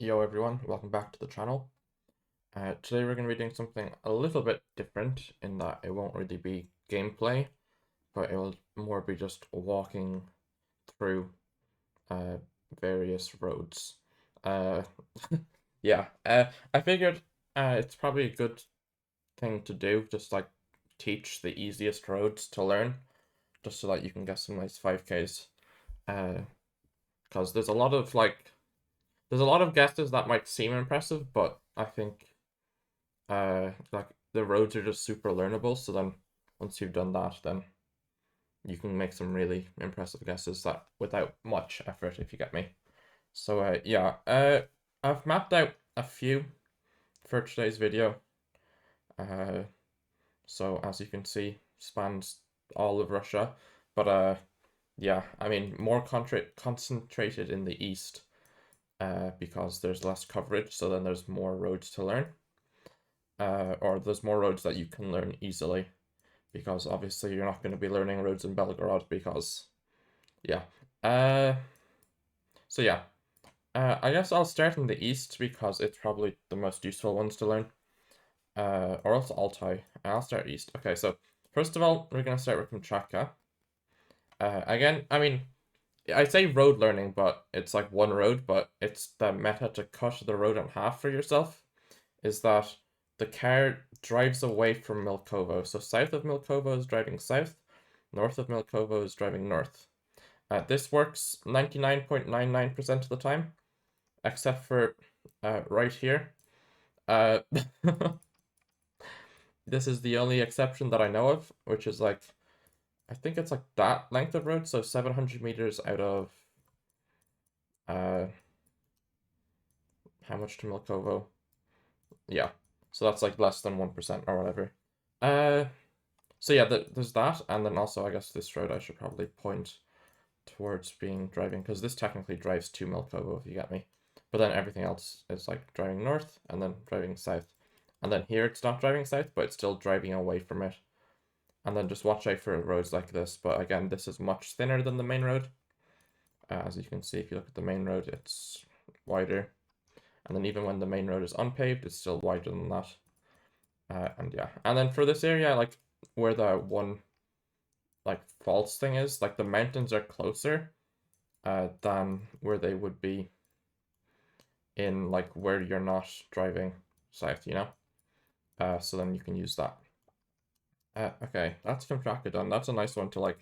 Yo everyone, welcome back to the channel. Today we're going to be doing something a little bit different in that it won't really be gameplay, but it will more be just walking through various roads. Uh, yeah, I figured it's probably a good thing to do, just like teach the easiest roads to learn, just so that you can get some nice 5Ks. Because there's a lot of guesses that might seem impressive, but I think like the roads are just super learnable, so then once you've done that, then you can make some really impressive guesses that without much effort, if you get me. So yeah, I've mapped out a few for today's video. Uh, so as you can see, spans all of Russia, but yeah, I mean more concentrated in the east, because there's less coverage, so then there's more roads to learn. Or there's more roads that you can learn easily, because obviously you're not going to be learning roads in Belgorod because, yeah. So yeah, I guess I'll start in the east because it's probably the most useful ones to learn. Or else Altai. I'll start east. Okay, so first of all, we're going to start with Contractor. Again, I mean, I say road learning, but it's like one road, but it's the method to cut the road in half for yourself. Is that the car drives away from Milkovo. So south of Milkovo is driving south, north of Milkovo is driving north. This works 99.99% of the time, except for right here. This is the only exception that I know of, which is like, I think it's like that length of road, so 700 meters out of, how much to Milkovo? Yeah, so that's like less than 1% or whatever. So yeah, there's that, and then also I guess this road I should probably point towards being driving, because this technically drives to Milkovo, if you get me. But then everything else is like driving north and then driving south. And then here it's not driving south, but it's still driving away from it. And then just watch out for roads like this. But again, this is much thinner than the main road. As you can see, if you look at the main road, it's wider. And then even when the main road is unpaved, it's still wider than that. And yeah, and then for this area, like where the one like false thing is, like the mountains are closer than where they would be in like where you're not driving south, you know? So then you can use that. Okay, that's Contractor done. That's a nice one to like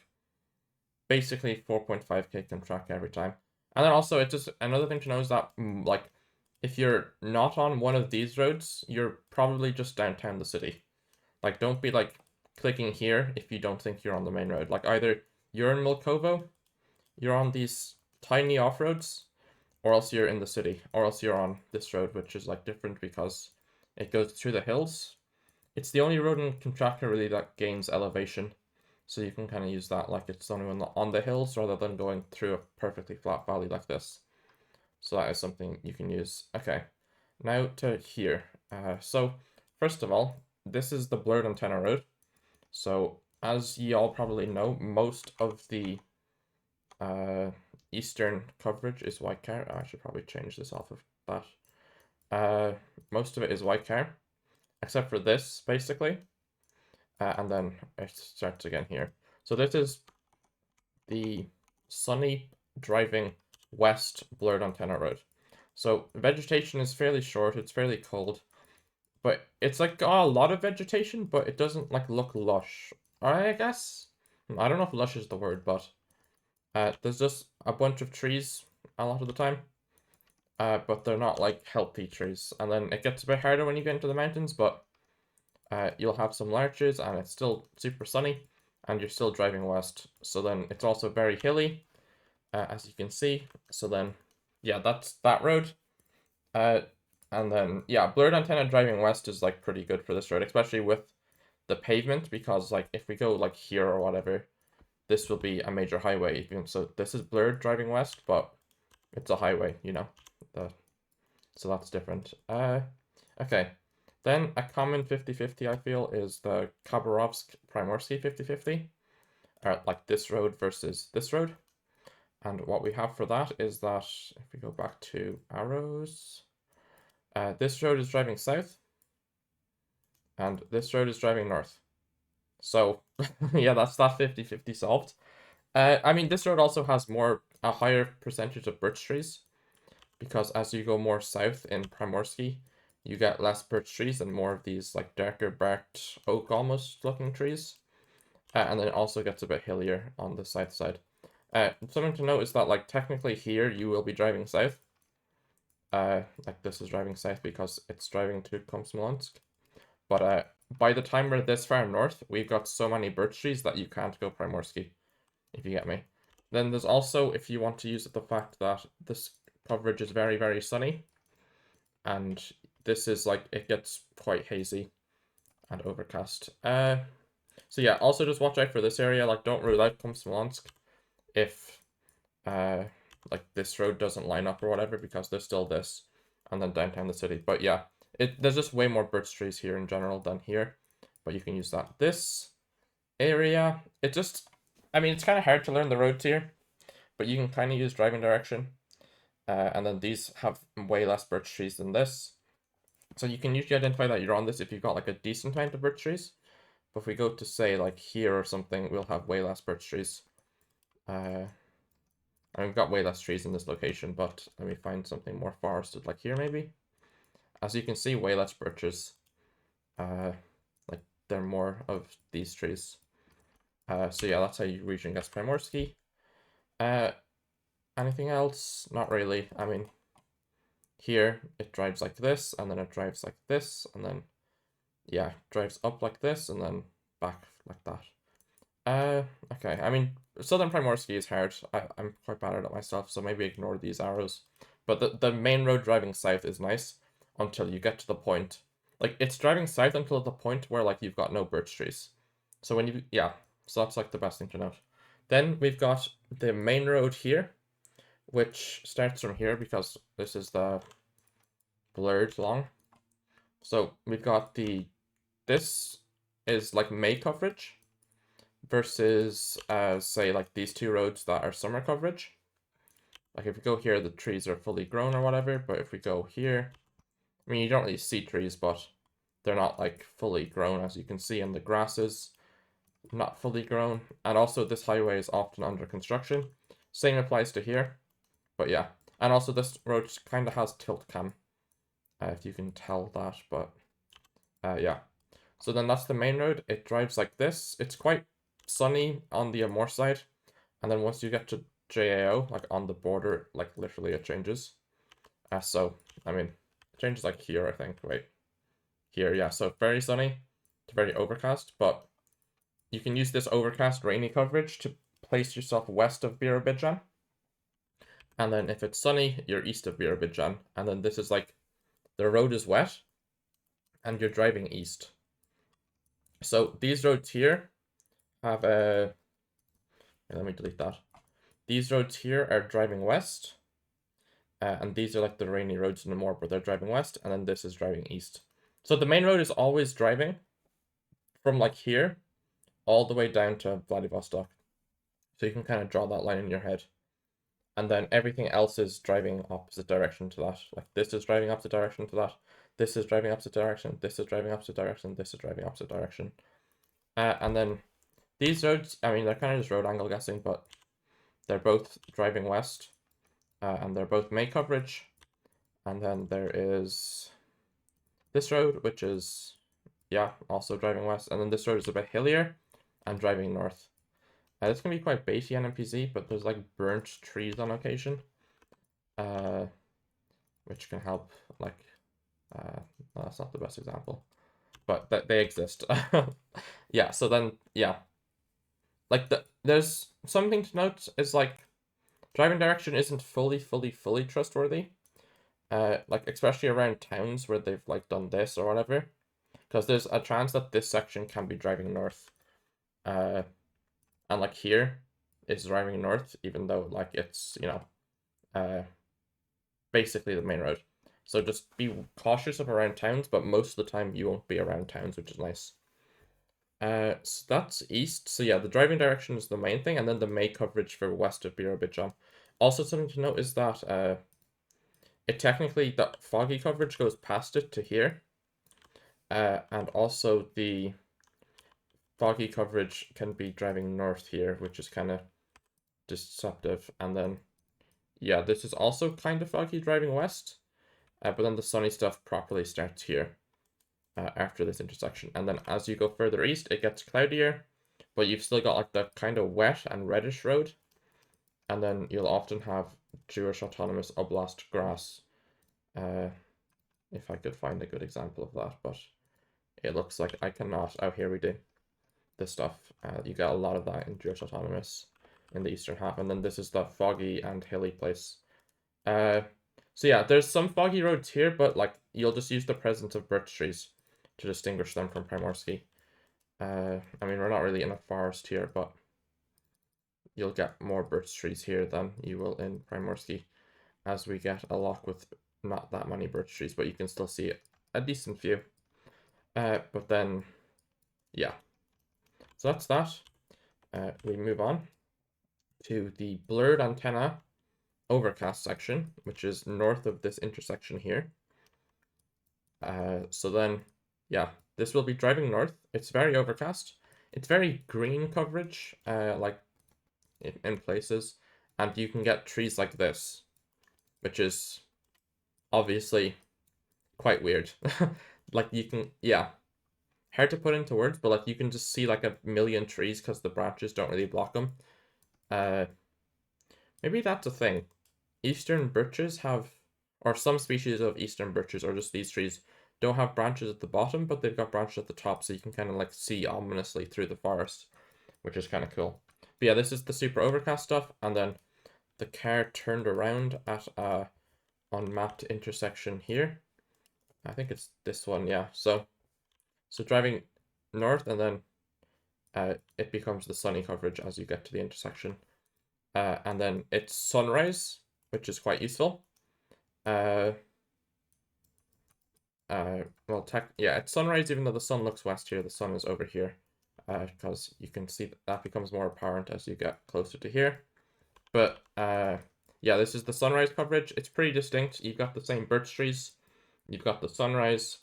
basically 4.5k Contractor every time. And then also it's just another thing to know is that like if you're not on one of these roads, you're probably just downtown the city. Like don't be like clicking here if you don't think you're on the main road. Like either you're in Milkovo, you're on these tiny off-roads, or else you're in the city, or else you're on this road, which is like different because it goes through the hills. It's the only road in Contractor really that gains elevation, so you can kind of use that like it's the only one on the hills rather than going through a perfectly flat valley like this. So that is something you can use. Okay, now to here. So first of all, this is the blurred antenna road. So as you all probably know, most of the eastern coverage is white car. I should probably change this off of that. Most of it is white car, except for this, basically. And then it starts again here. So this is the sunny driving west blurred antenna road. So vegetation is fairly short, it's fairly cold, but it's like got a lot of vegetation, but it doesn't like look lush. I guess. I don't know if lush is the word, but there's just a bunch of trees a lot of the time. But they're not like healthy trees. And then it gets a bit harder when you get into the mountains, but you'll have some larches and it's still super sunny and you're still driving west. So then it's also very hilly, as you can see. So then, yeah, that's that road. And then, yeah, blurred antenna driving west is like pretty good for this road, especially with the pavement, because like if we go like here or whatever, this will be a major highway. Even so, this is blurred driving west, but it's a highway, you know. So that's different. Okay. Then a common 50-50 I feel is the Khabarovsk Primorski 50-50. Like this road versus this road. And what we have for that is that if we go back to arrows, This road is driving south, and this road is driving north. So, yeah, that's that 50-50 solved. I mean, this road also has a higher percentage of birch trees, because as you go more south in Primorski, you get less birch trees and more of these like darker barked oak almost looking trees. And then it also gets a bit hillier on the south side. Something to note is that like technically here you will be driving south. Like this is driving south because it's driving to Komsomolsk. But by the time we're this far north, we've got so many birch trees that you can't go Primorski, if you get me. Then there's also, if you want to use the fact that this coverage is very, very sunny, and this is like, it gets quite hazy and overcast. So yeah, also just watch out for this area, like don't rule out Komsomolsk if like this road doesn't line up or whatever, because there's still this, and then downtown the city. But yeah, there's just way more birch trees here in general than here, but you can use that. This area, I mean, it's kind of hard to learn the roads here, but you can kind of use driving direction. And then these have way less birch trees than this. So you can usually identify that you're on this if you've got like a decent amount of birch trees. But if we go to say like here or something, we'll have way less birch trees. And we've got way less trees in this location, but let me find something more forested like here maybe. As you can see, way less birches. Like there are more of these trees. So yeah, that's how you region guess Primorski. Anything else? Not really. I mean, here it drives like this, and then it drives like this, and then yeah, drives up like this, and then back like that. Okay. I mean, Southern Primorski is hard. I'm quite bad at it myself, so maybe ignore these arrows. But the main road driving south is nice until you get to the point. Like, it's driving south until the point where, like, you've got no birch trees. So when you, yeah, so that's, like, the best thing to note. Then we've got the main road here, which starts from here because this is the blurred long. So we've got this is, like, May coverage versus, say, like, these two roads that are summer coverage. Like, if we go here, the trees are fully grown or whatever, but if we go here, I mean, you don't really see trees, but they're not, like, fully grown, as you can see, and the grass is not fully grown. And also, this highway is often under construction. Same applies to here, but yeah. And also, this road kind of has tilt cam, if you can tell that, but yeah. So then that's the main road. It drives like this. It's quite sunny on the Amor side, and then once you get to JAO, like on the border, like literally it changes. So, I mean, it changes like here, I think. Wait, here, yeah. So very sunny to very overcast, but you can use this overcast rainy coverage to place yourself west of Birobidjan. And then if it's sunny, you're east of Birobidjan. And then this is like, the road is wet, and you're driving east. So these roads here have a... Let me delete that. These roads here are driving west. And these are like the rainy roads in the Amor, where they're driving west, and then this is driving east. So the main road is always driving from like here all the way down to Vladivostok. So you can kind of draw that line in your head. And then everything else is driving opposite direction to that. Like this is driving opposite direction to that. This is driving opposite direction. This is driving opposite direction. This is driving opposite direction. And then these roads, I mean, they're kind of just road angle guessing, but they're both driving west. And they're both May coverage. And then there is this road, which is, yeah, also driving west. And then this road is a bit hillier and driving north. It's going to be quite baity on NPC, but there's like burnt trees on occasion. Which can help, like, no, that's not the best example. But they exist. Yeah, so then, yeah. Like, there's something to note is, like, driving direction isn't fully trustworthy. Like, especially around towns where they've, like, done this or whatever. Because there's a chance that this section can be driving north. And, like, here is driving north, even though, like, it's, you know, basically the main road. So just be cautious of around towns, but most of the time you won't be around towns, which is nice. So that's east. So yeah, the driving direction is the main thing, and then the May coverage for west of Birobidjan. Also, something to note is that it technically, the foggy coverage goes past it to here. And also the foggy coverage can be driving north here, which is kind of deceptive. And then, yeah, this is also kind of foggy driving west. But then the sunny stuff properly starts here after this intersection. And then as you go further east, it gets cloudier, but you've still got like the kind of wet and reddish road. And then you'll often have Jewish Autonomous Oblast grass. If I could find a good example of that, but it looks like I cannot. Oh, here we do. This stuff. You get a lot of that in Jewish Autonomous in the eastern half. And then this is the foggy and hilly place. So yeah, there's some foggy roads here, but like you'll just use the presence of birch trees to distinguish them from Primorski. I mean, we're not really in a forest here, but you'll get more birch trees here than you will in Primorski, as we get a lock with not that many birch trees, but you can still see a decent few. But then, yeah. So that's that. We move on to the blurred antenna Overcast section, which is north of this intersection here. So then, yeah, this will be driving north. It's very overcast. It's very green coverage, like in places, and you can get trees like this, which is obviously quite weird. Like you can, yeah, hard to put into words, but like you can just see like a million trees because the branches don't really block them. Maybe that's a thing. Eastern birches have, or some species of eastern birches, or just these trees, don't have branches at the bottom, but they've got branches at the top, so you can kind of like see ominously through the forest, which is kind of cool. But yeah, this is the super overcast stuff, and then the car turned around at a unmapped intersection here. I think it's this one, yeah. So driving north, and then it becomes the sunny coverage as you get to the intersection. And then it's sunrise, which is quite useful. Well, yeah, it's sunrise even though the sun looks west here, the sun is over here. Because you can see that becomes more apparent as you get closer to here. But yeah, this is the sunrise coverage. It's pretty distinct. You've got the same birch trees. You've got the sunrise.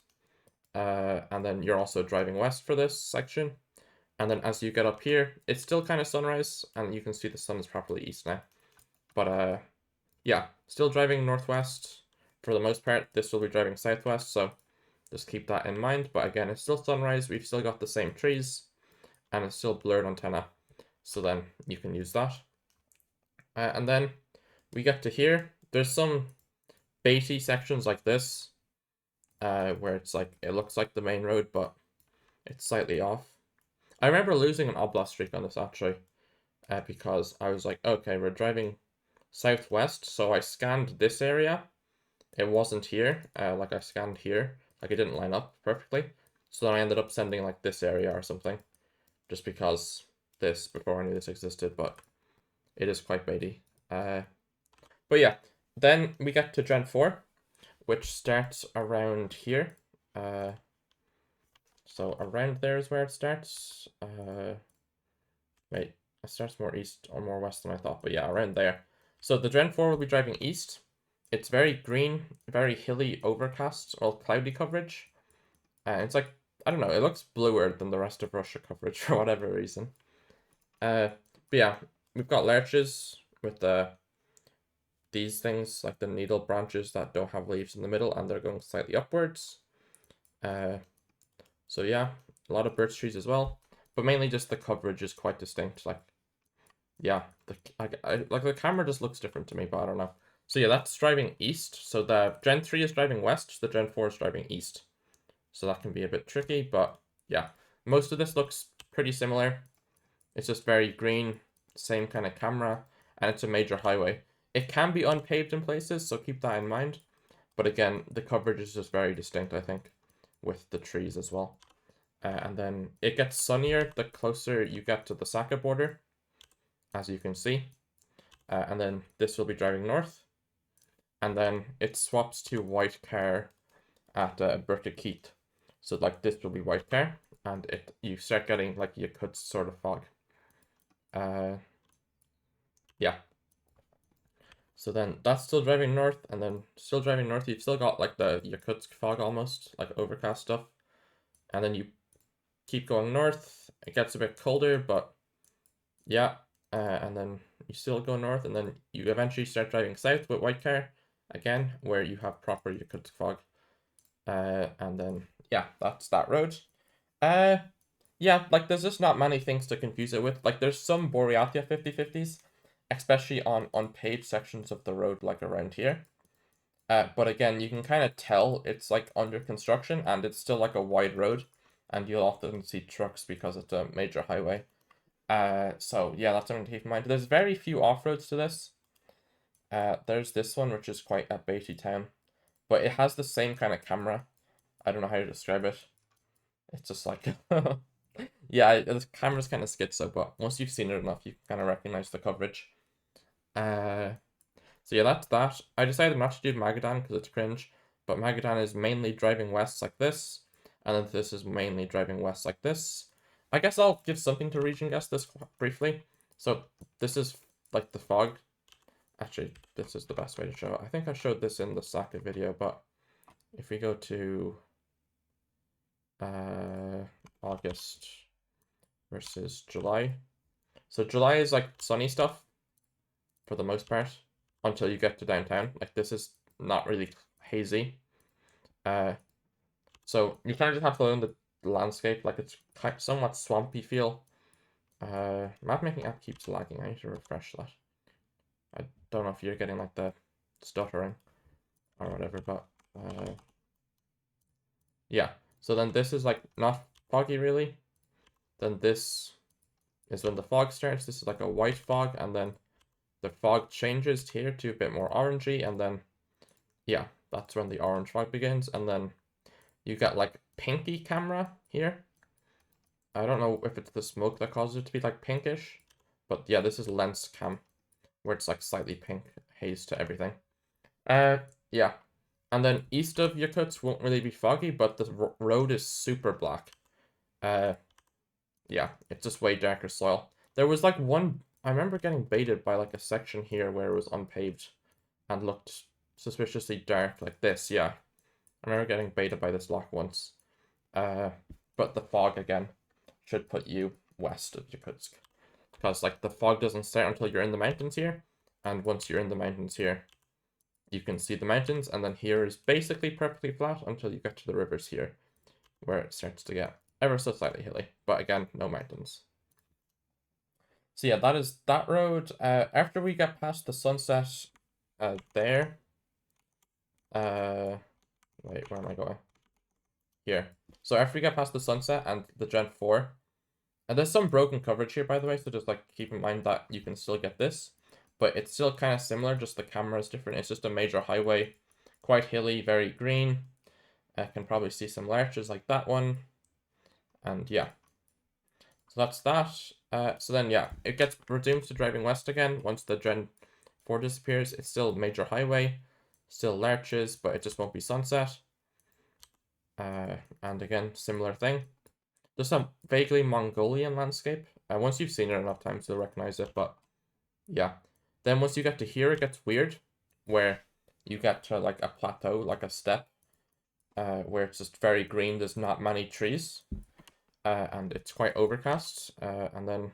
And then you're also driving west for this section. And then as you get up here, it's still kind of sunrise, and you can see the sun is properly east now. But yeah, still driving northwest for the most part. This will be driving southwest, so just keep that in mind. But again, it's still sunrise. We've still got the same trees, and it's still blurred antenna. So then you can use that. And then we get to here. There's some baity sections like this, where it's like, it looks like the main road, but it's slightly off. I remember losing an oblast streak on this actually, because I was like, okay, we're driving southwest, so I scanned this area. It wasn't here, like I scanned here, like it didn't line up perfectly. So then I ended up sending like this area or something, just because this, before I knew this existed, but it is quite baity. But yeah, then we get to Gen 4, which starts around here. So around there is where it starts. Wait, it starts more east or more west than I thought, but yeah, around there. So the Gen 4 will be driving east. It's very green, very hilly, overcast, or cloudy coverage. And it's like, I don't know, it looks bluer than the rest of Russia coverage for whatever reason. But yeah, we've got lurches with these things, like the needle branches that don't have leaves in the middle, and they're going slightly upwards. So yeah, a lot of birch trees as well, but mainly just the coverage is quite distinct. Like, yeah, like the camera just looks different to me, but I don't know. So yeah, that's driving east. So the Gen 3 is driving west, the Gen 4 is driving east. So that can be a bit tricky, but yeah, most of this looks pretty similar. It's just very green, same kind of camera, and it's a major highway. It can be unpaved in places, so keep that in mind. But again, the coverage is just very distinct, I think, with the trees as well. And then it gets sunnier the closer you get to the Saka border, as you can see. And then this will be driving north. And then it swaps to white car at Bratsk. So like this will be white car, and you start getting like Yakut sort of fog. Yeah. So then that's still driving north, and then still driving north. You've still got like the Yakutsk fog almost, like overcast stuff. And then you keep going north. It gets a bit colder, but yeah. And then you still go north, and then you eventually start driving south with white car again, where you have proper Yakutsk fog. And then yeah, that's that road. Yeah, like there's just not many things to confuse it with. Like there's some Boreatia 50/50s, especially on paved sections of the road, like around here. But again, you can kind of tell it's like under construction and it's still like a wide road, and you'll often see trucks because it's a major highway. So yeah, that's something to keep in mind. There's very few off-roads to this. There's this one, which is quite a baity town, but it has the same kind of camera. I don't know how to describe it. It's just like, yeah, the camera's kind of schizo, but once you've seen it enough, you kind of recognize the coverage. So yeah, that's that. I decided not to do Magadan because it's cringe, but Magadan is mainly driving west like this, and then this is mainly driving west like this. I guess I'll give something to region guess this briefly. So this is like the fog. Actually, this is the best way to show it. I think I showed this in the Saka video, but if we go to August versus July. So July is like sunny stuff for the most part until you get to downtown. Like this is not really hazy. So you kind of just have to learn the landscape. Like it's kind of somewhat swampy feel. Map making app keeps lagging. I need to refresh that. I don't know if you're getting like the stuttering or whatever, but yeah. So then this is like not foggy really. Then this is when the fog starts. This is like a white fog, and then the fog changes here to a bit more orangey, and then yeah, that's when the orange fog begins, and then you get like pinky camera here. I don't know if it's the smoke that causes it to be like pinkish, but yeah, this is lens cam, where it's like slightly pink haze to everything. Yeah. And then east of Yakutsk won't really be foggy, but the road is super black. Yeah, it's just way darker soil. There was like one, I remember getting baited by like a section here where it was unpaved and looked suspiciously dark like this. Yeah, I remember getting baited by this lock once. But the fog again should put you west of Yakutsk, because like the fog doesn't start until you're in the mountains here, and once you're in the mountains here, you can see the mountains, and then here is basically perfectly flat until you get to the rivers here, where it starts to get ever so slightly hilly, but again, no mountains. So yeah, that is that road. After we get past the sunset, there. Wait, where am I going? Here. So after we get past the sunset and the Gen 4, and there's some broken coverage here, by the way, so just like keep in mind that you can still get this, but it's still kind of similar, just the camera is different. It's just a major highway, quite hilly, very green. I can probably see some larches like that one, and yeah. So that's that. So then yeah, it gets resumed to driving west again once the Gen 4 disappears. It's still major highway, still larches, but it just won't be sunset. And again, similar thing. Just a vaguely Mongolian landscape. Once you've seen it enough times, you'll recognize it, but yeah. Then once you get to here, it gets weird, where you get to like a plateau, like a steppe, where it's just very green, there's not many trees, and it's quite overcast, and then,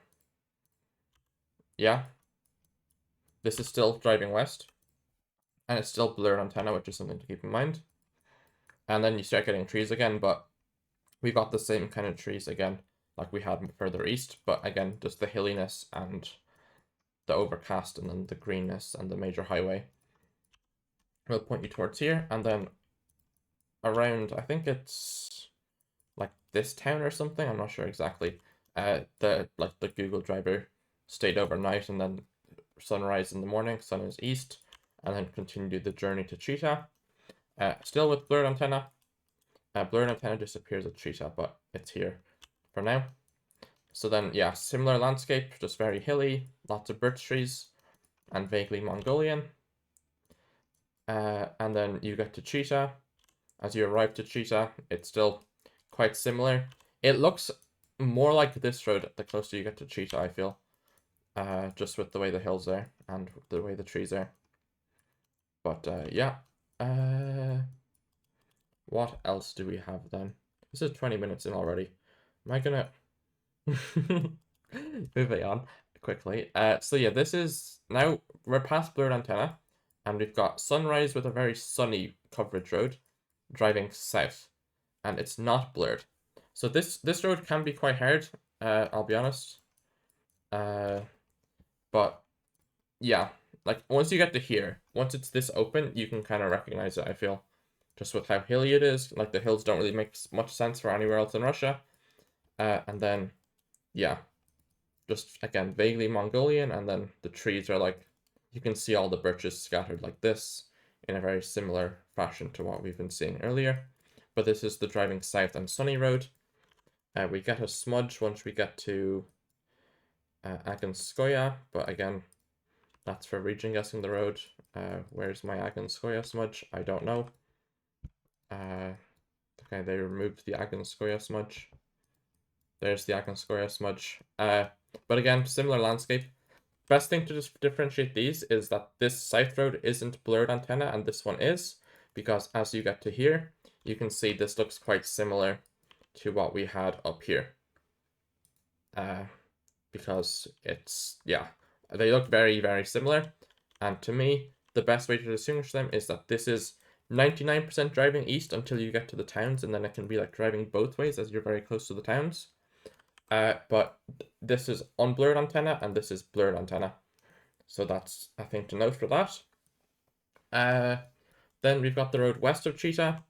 yeah. This is still driving west, and it's still blurred antenna, which is something to keep in mind. And then you start getting trees again, but we got the same kind of trees again, like we had further east, but again, just the hilliness and the overcast and then the greenness and the major highway will point you towards here. And then around, I think it's like this town or something, I'm not sure exactly. The Google driver stayed overnight, and then sunrise in the morning, sun is east, and then continue the journey to Chita. Still with blurred antenna. Blurred antenna disappears at Chita, but it's here for now. So then, yeah, similar landscape, just very hilly, lots of birch trees, and vaguely Mongolian. And then you get to Chita. As you arrive to Chita, it's still quite similar. It looks more like this road the closer you get to Chita, I feel. Just with the way the hills are and the way the trees are. But yeah. What else do we have then? This is 20 minutes in already. Am I gonna moving on quickly? So yeah, this is now we're past blurred antenna, and we've got sunrise with a very sunny coverage road, driving south, and it's not blurred. So this road can be quite hard. I'll be honest. But yeah, like once you get to here, once it's this open, you can kind of recognize it. I feel, just with how hilly it is. Like the hills don't really make much sense for anywhere else in Russia. And then, yeah, just again vaguely Mongolian, and then the trees are like you can see all the birches scattered like this in a very similar fashion to what we've been seeing earlier. But this is the driving south and sunny road. We get a smudge once we get to Aganskoya, but again, that's for region guessing the road. Where's my Aganskoya smudge? I don't know. Okay, they removed the Aganskoya smudge. There's the Aganskoya smudge. But again, similar landscape. Best thing to just differentiate these is that this south road isn't blurred antenna and this one is, because as you get to here, you can see this looks quite similar to what we had up here. Because it's, yeah, they look very, very similar. And to me, the best way to distinguish them is that this is 99% driving east until you get to the towns, and then it can be like driving both ways as you're very close to the towns. But this is unblurred antenna and this is blurred antenna. So that's a thing to note for that. Then we've got the road west of Chita,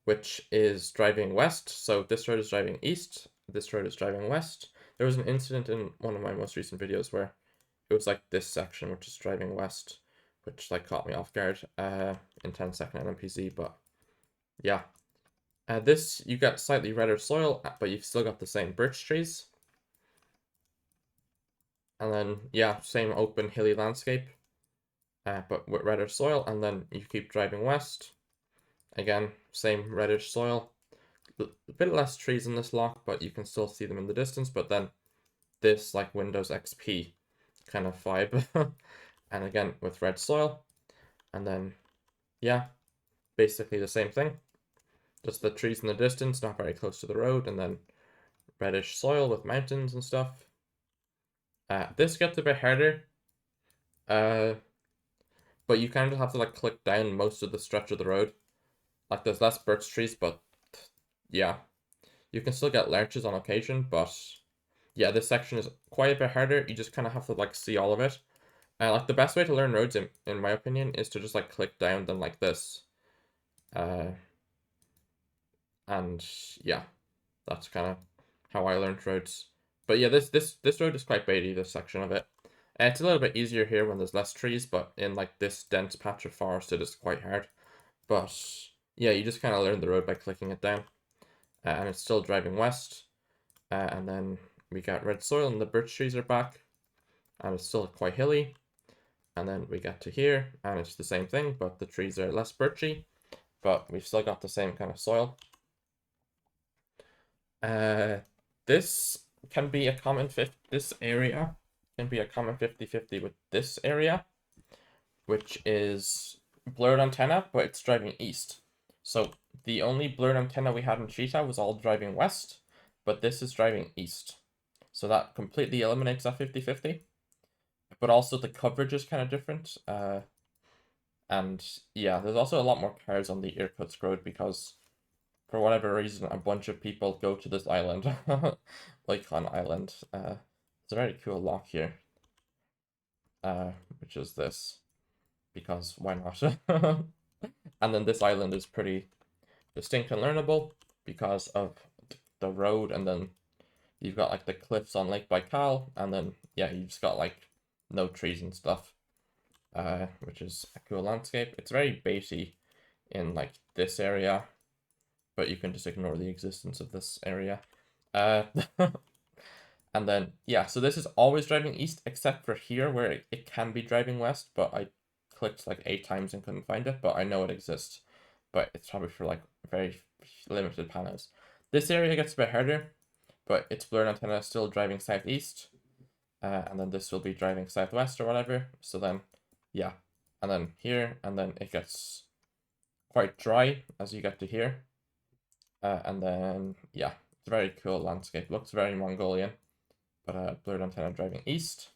which is driving west. So this road is driving east, this road is driving west. There was an incident in one of my most recent videos where it was like this section which is driving west, which like caught me off guard in 10-second NMPZ, but yeah. This, you get slightly redder soil, but you've still got the same birch trees. And then, yeah, same open hilly landscape, but with reddish soil. And then you keep driving west. Again, same reddish soil. A bit less trees in this lock, but you can still see them in the distance. But then this, like Windows XP kind of vibe. And again, with red soil. And then, yeah, basically the same thing. Just the trees in the distance, not very close to the road, and then reddish soil with mountains and stuff. This gets a bit harder, but you kind of have to like click down most of the stretch of the road. Like there's less birch trees, but yeah, you can still get larches on occasion, but yeah, this section is quite a bit harder. You just kind of have to like see all of it. Like the best way to learn roads, in my opinion, is to just like click down them like this. And yeah, that's kind of how I learned roads. But yeah, this road is quite baity, this section of it. It's a little bit easier here when there's less trees, but in like this dense patch of forest, it is quite hard. But yeah, you just kind of learn the road by clicking it down. And it's still driving west. And then we got red soil and the birch trees are back. And it's still quite hilly. And then we get to here, and it's the same thing, but the trees are less birchy. But we've still got the same kind of soil. This can be a common this area can be a common 50-50 with this area, which is blurred antenna, but it's driving east. So the only blurred antenna we had in Chita was all driving west, but this is driving east. So that completely eliminates that 50-50. But also the coverage is kind of different. And yeah, there's also a lot more cars on the Irkutsk road because for whatever reason, a bunch of people go to this island, Lycon Island. It's a very cool lock here, which is this, because why not? And then this island is pretty distinct and learnable because of the road, and then you've got like the cliffs on Lake Baikal, and then yeah, you've just got like no trees and stuff, which is a cool landscape. It's very baity in like this area, but you can just ignore the existence of this area. And then, yeah, so this is always driving east, except for here, where it can be driving west, but I clicked like 8 times and couldn't find it, but I know it exists. But it's probably for like very limited panels. This area gets a bit harder, but its blurred antenna is still driving southeast. And then this will be driving southwest or whatever. So then, yeah, and then here, and then it gets quite dry as you get to here. And then, yeah, it's a very cool landscape. Looks very Mongolian, but blurred antenna driving east.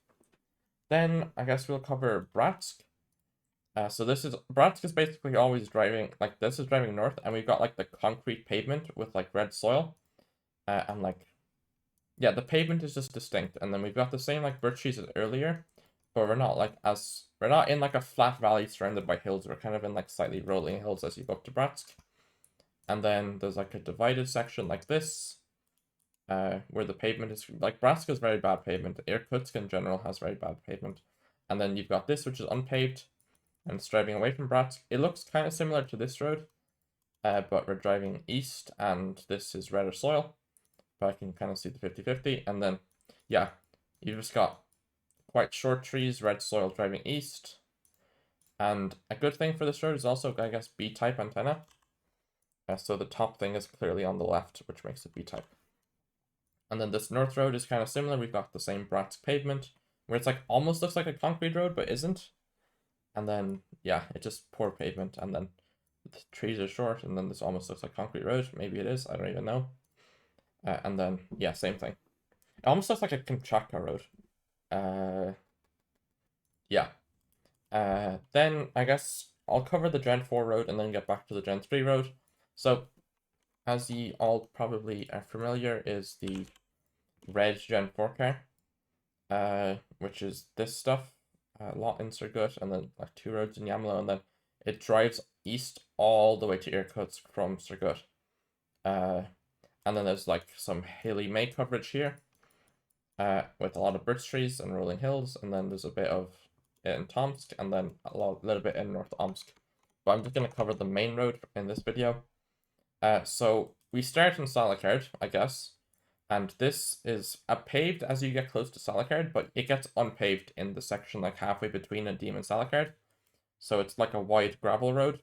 Then I guess we'll cover Bratsk. So Bratsk is basically always driving, like this is driving north, and we've got like the concrete pavement with like red soil. And like, yeah, the pavement is just distinct. And then we've got the same like birch trees as earlier, but we're not in like a flat valley surrounded by hills. We're kind of in like slightly rolling hills as you go up to Bratsk. And then there's like a divided section like this, where the pavement is like Bratsk is very bad pavement. Irkutsk in general has very bad pavement. And then you've got this, which is unpaved, and it's driving away from Bratsk. It looks kind of similar to this road, but we're driving east, and this is redder soil. But I can kind of see the 50-50. And then, yeah, you've just got quite short trees, red soil driving east. And a good thing for this road is also, I guess, B-type antenna. So the top thing is clearly on the left, which makes it B-type. And then this north road is kind of similar. We've got the same Bratsk pavement, where it's like almost looks like a concrete road, but isn't. And then, yeah, it's just poor pavement. And then the trees are short, and then this almost looks like concrete road. Maybe it is. I don't even know. And then, yeah, same thing. It almost looks like a Contractor road. Yeah. Then I guess I'll cover the Gen 4 road and then get back to the Gen 3 road. So, as you all probably are familiar, is the red Gen 4 car, which is this stuff, a lot in Surgut, and then like 2 roads in Yamalo, and then it drives east all the way to Irkutsk from Surgut. And then there's like some hilly May coverage here, with a lot of birch trees and rolling hills, and then there's a bit of it in Tomsk, and then little bit in North Omsk. But I'm just gonna cover the main road in this video. So we start in Salakard, I guess, and this is paved as you get close to Salakard, but it gets unpaved in the section like halfway between Nadim and Salakard. So it's like a wide gravel road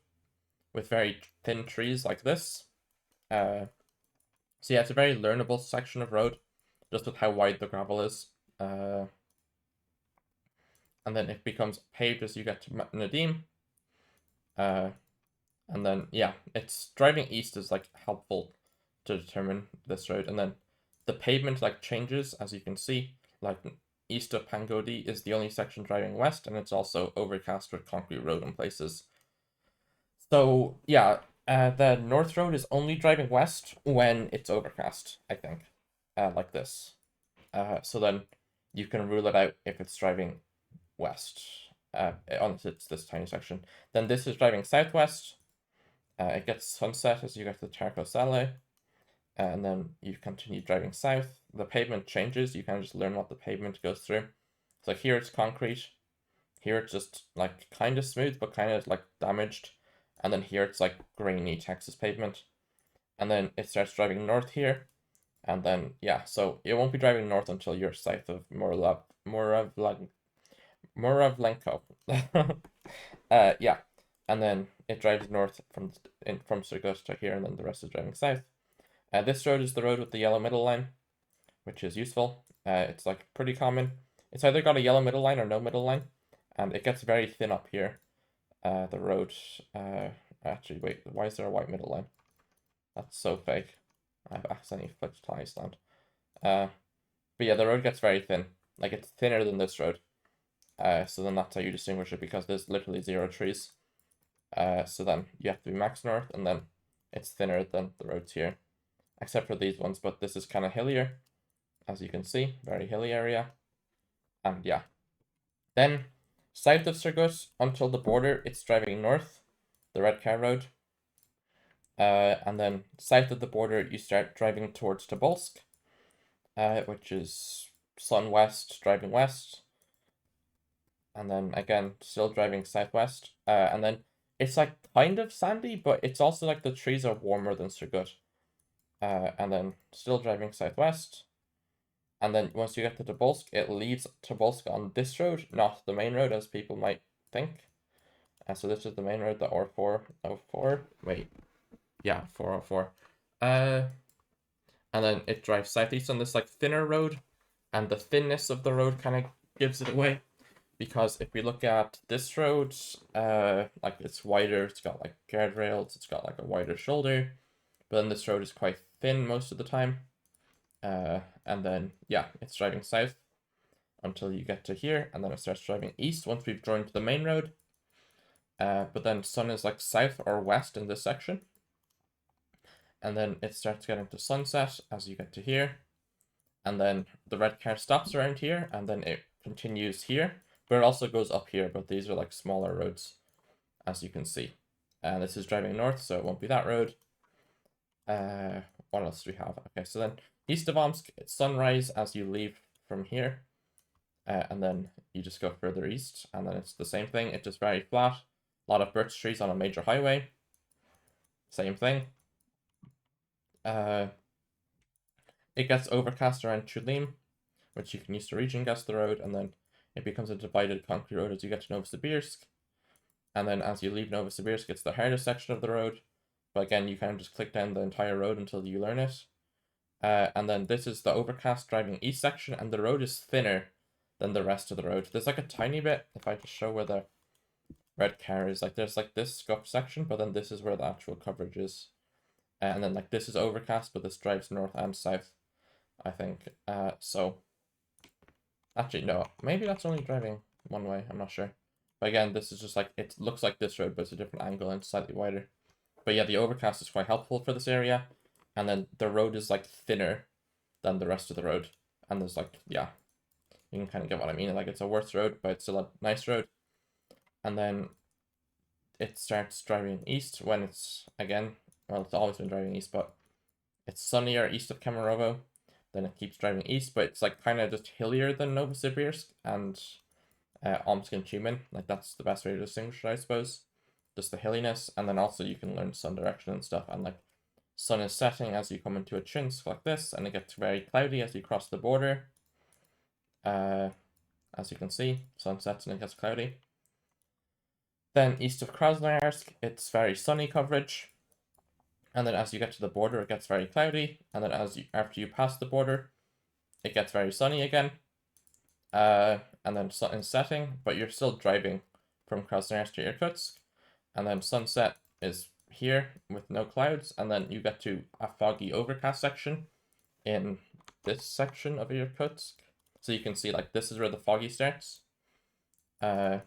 with very thin trees like this. So yeah, it's a very learnable section of road, just with how wide the gravel is. And then it becomes paved as you get to Nadim. And then, yeah, it's driving east is like helpful to determine this road. And then the pavement like changes, as you can see, like east of Pangodi is the only section driving west, and it's also overcast with concrete road in places. So yeah, the north road is only driving west when it's overcast, I think, like this. So then you can rule it out if it's driving west, unless it's this tiny section. Then this is driving southwest. It gets sunset as you get to Tarko Sale, and then you continue driving south. The pavement changes. You can just learn what the pavement goes through. So here it's concrete. Here it's just like kind of smooth, but kind of like damaged. And then here it's like grainy Texas pavement. And then it starts driving north here. And then, yeah, so it won't be driving north until you're south of Moravlenko. Yeah. And then it drives north from Surgut to here, and then the rest is driving south. This road is the road with the yellow middle line, which is useful. It's like pretty common. It's either got a yellow middle line or no middle line, and it gets very thin up here. The road, actually, wait, why is there a white middle line? That's so fake. I've accidentally flipped to Iceland. But yeah, the road gets very thin. Like, it's thinner than this road. So then that's how you distinguish it, because there's literally 0 trees. So then you have to be max north, and then it's thinner than the roads here, except for these ones, but this is kind of hillier, as you can see, very hilly area. And yeah, then south of Surgut until the border, it's driving north, the red car road. And then south of the border, you start driving towards Tobolsk, which is sun west, driving west. And then again, still driving southwest. And then it's like kind of sandy, but it's also like the trees are warmer than Surgut. And then still driving southwest. And then once you get to Tobolsk, it leaves Tobolsk on this road, not the main road, as people might think. So this is the main road, the R404. Wait. Yeah, 404. And then it drives southeast on this like thinner road, and the thinness of the road kind of gives it away. because if we look at this road, like it's wider, it's got like guardrails, it's got like a wider shoulder, but then this road is quite thin most of the time. And then, yeah, it's driving south until you get to here, and then it starts driving east once we've joined the main road. But then sun is like south or west in this section. And then it starts getting to sunset as you get to here. And then the red car stops around here, and then it continues here. But it also goes up here, but these are like smaller roads, as you can see. And this is driving north, so it won't be that road. What else do we have? Okay, so then east of Omsk, it's sunrise as you leave from here. And then you just go further east, and then it's the same thing. It's just very flat. A lot of birch trees on a major highway. Same thing. It gets overcast around Chulim, which you can use to region guess the road, and then it becomes a divided concrete road as you get to Novosibirsk. And then as you leave Novosibirsk, it's the hardest section of the road. But again, you kind of just click down the entire road until you learn it. And then this is the overcast driving east section, and the road is thinner than the rest of the road. There's like a tiny bit, if I just show where the red car is, like there's like this scuffed section, but then this is where the actual coverage is. And then like this is overcast, but this drives north and south, I think. So actually no, maybe that's only driving one way, I'm not sure. But again, this is just like, it looks like this road, but it's a different angle and slightly wider. But yeah, the overcast is quite helpful for this area. And then the road is like thinner than the rest of the road. And there's like, yeah, you can kind of get what I mean. Like it's a worse road, but it's still a nice road. And then it starts driving east when it's, again, well, it's always been driving east, but it's sunnier east of Kemerovo. Then it keeps driving east, but it's like kind of just hillier than Novosibirsk and Omsk and Tyumen. Like that's the best way to distinguish it, I suppose. Just the hilliness, and then also you can learn sun direction and stuff. And like sun is setting as you come into a Chinsk like this, and it gets very cloudy as you cross the border. As you can see, sun sets and it gets cloudy. Then east of Krasnoyarsk, it's very sunny coverage. And then as you get to the border, it gets very cloudy. And then after you pass the border, it gets very sunny again. And then sun is setting, but you're still driving from Krasnoyarsk to Irkutsk. And then sunset is here with no clouds. And then you get to a foggy overcast section in this section of Irkutsk. So you can see like this is where the foggy starts. And